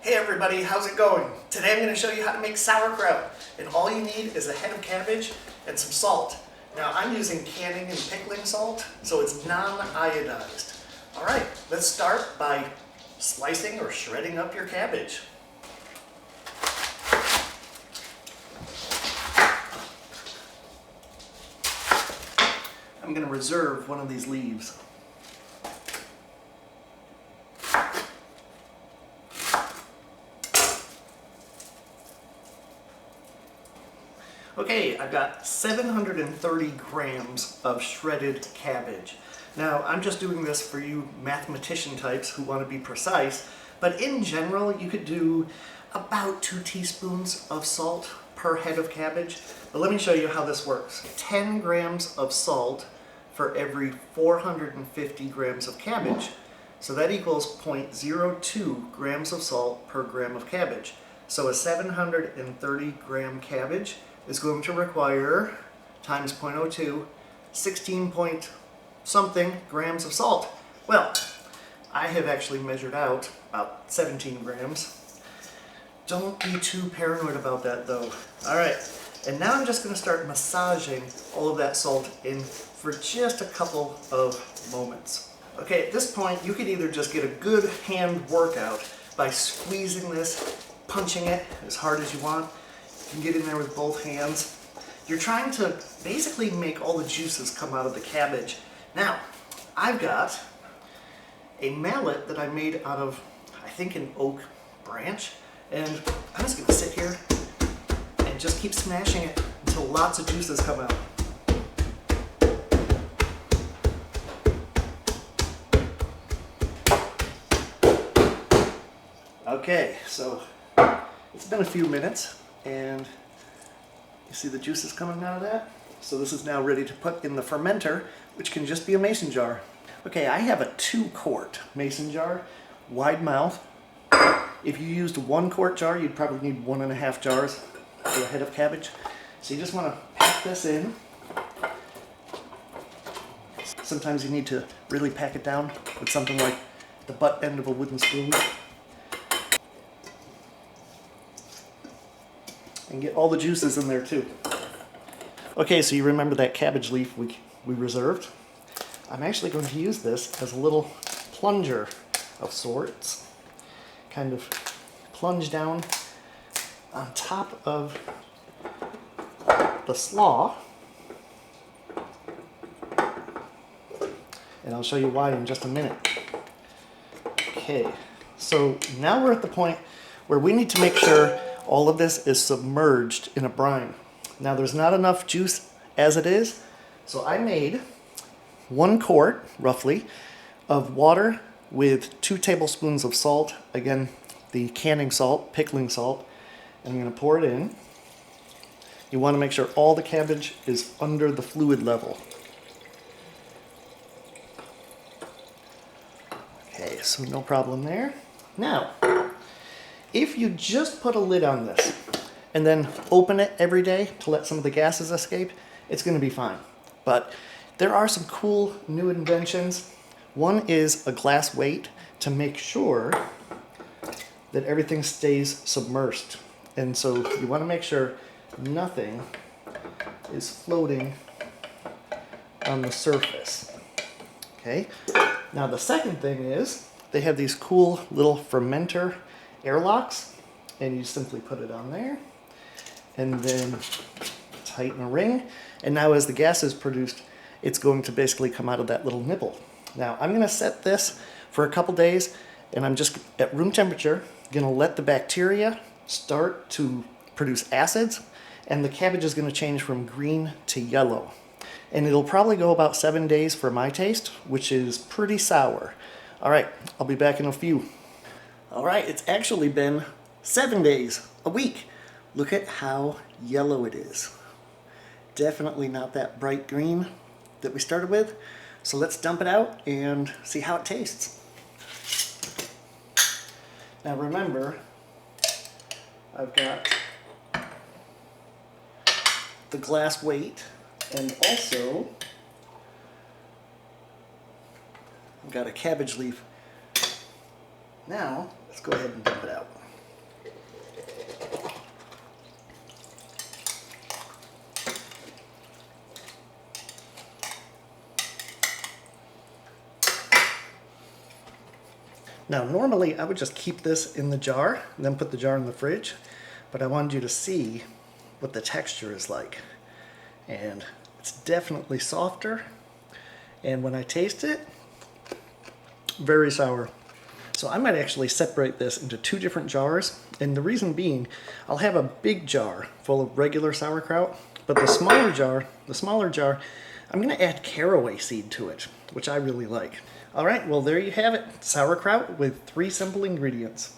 Hey everybody, how's it going? Today I'm going to show you how to make sauerkraut, and all you need is a head of cabbage and some salt. Now I'm using canning and pickling salt, so it's non-iodized. Alright, let's start by slicing or shredding up your cabbage. I'm going to reserve one of these leaves. Okay, I've got 730 grams of shredded cabbage. Now, I'm just doing this for you mathematician types who want to be precise, but in general, you could do about 2 teaspoons of salt per head of cabbage. But let me show you how this works. 10 grams of salt for every 450 grams of cabbage. So that equals 0.02 grams of salt per gram of cabbage. So a 730 gram cabbage is going to require, times 0.02, 16 point something grams of salt. Well, I have actually measured out about 17 grams. Don't be too paranoid about that though. Alright, and now I'm just going to start massaging all of that salt in for just a couple of moments. Okay, at this point you could either just get a good hand workout by squeezing this, punching it as hard as you want. You can get in there with both hands. You're trying to basically make all the juices come out of the cabbage. Now, I've got a mallet that I made out of, I think, an oak branch, and I'm just going to sit here and just keep smashing it until lots of juices come out. Okay, so it's been a few minutes, and you see the juices coming out of that? So this is now ready to put in the fermenter, which can just be a mason jar. Okay, I have a 2-quart mason jar, wide mouth. If you used a 1-quart jar, you'd probably need 1.5 jars for a head of cabbage. So you just want to pack this in. Sometimes you need to really pack it down with something like the butt end of a wooden spoon. And get all the juices in there too. Okay, so you remember that cabbage leaf we reserved? I'm actually going to use this as a little plunger of sorts. Kind of plunge down on top of the slaw. And I'll show you why in just a minute. Okay, so now we're at the point where we need to make sure all of this is submerged in a brine. Now there's not enough juice as it is, so I made 1 quart, roughly, of water with 2 tablespoons of salt. Again, the canning salt, pickling salt. And I'm going to pour it in. You want to make sure all the cabbage is under the fluid level. Okay, so no problem there. Now, if you just put a lid on this and then open it every day to let some of the gases escape, it's going to be fine. But there are some cool new inventions. One is a glass weight to make sure that everything stays submersed. And so you want to make sure nothing is floating on the surface. Okay. Now the second thing is they have these cool little fermenter airlocks, and you simply put it on there and then tighten a ring, and now as the gas is produced, it's going to basically come out of that little nipple. Now I'm going to set this for a couple days, and I'm just at room temperature going to let the bacteria start to produce acids, and the cabbage is going to change from green to yellow. And it'll probably go about 7 days for my taste, which is pretty sour. Alright, I'll be back in a few. Alright, it's actually been 7 days, a week. Look at how yellow it is. Definitely not that bright green that we started with. So let's dump it out and see how it tastes. Now remember, I've got the glass weight, and also I've got a cabbage leaf. Now, let's go ahead and dump it out. Now, normally I would just keep this in the jar and then put the jar in the fridge, but I wanted you to see what the texture is like. And it's definitely softer, and when I taste it, very sour. So I might actually separate this into 2 different jars, and the reason being, I'll have a big jar full of regular sauerkraut, but the smaller jar, I'm gonna add caraway seed to it, which I really like. All right, well there you have it, sauerkraut with 3 simple ingredients.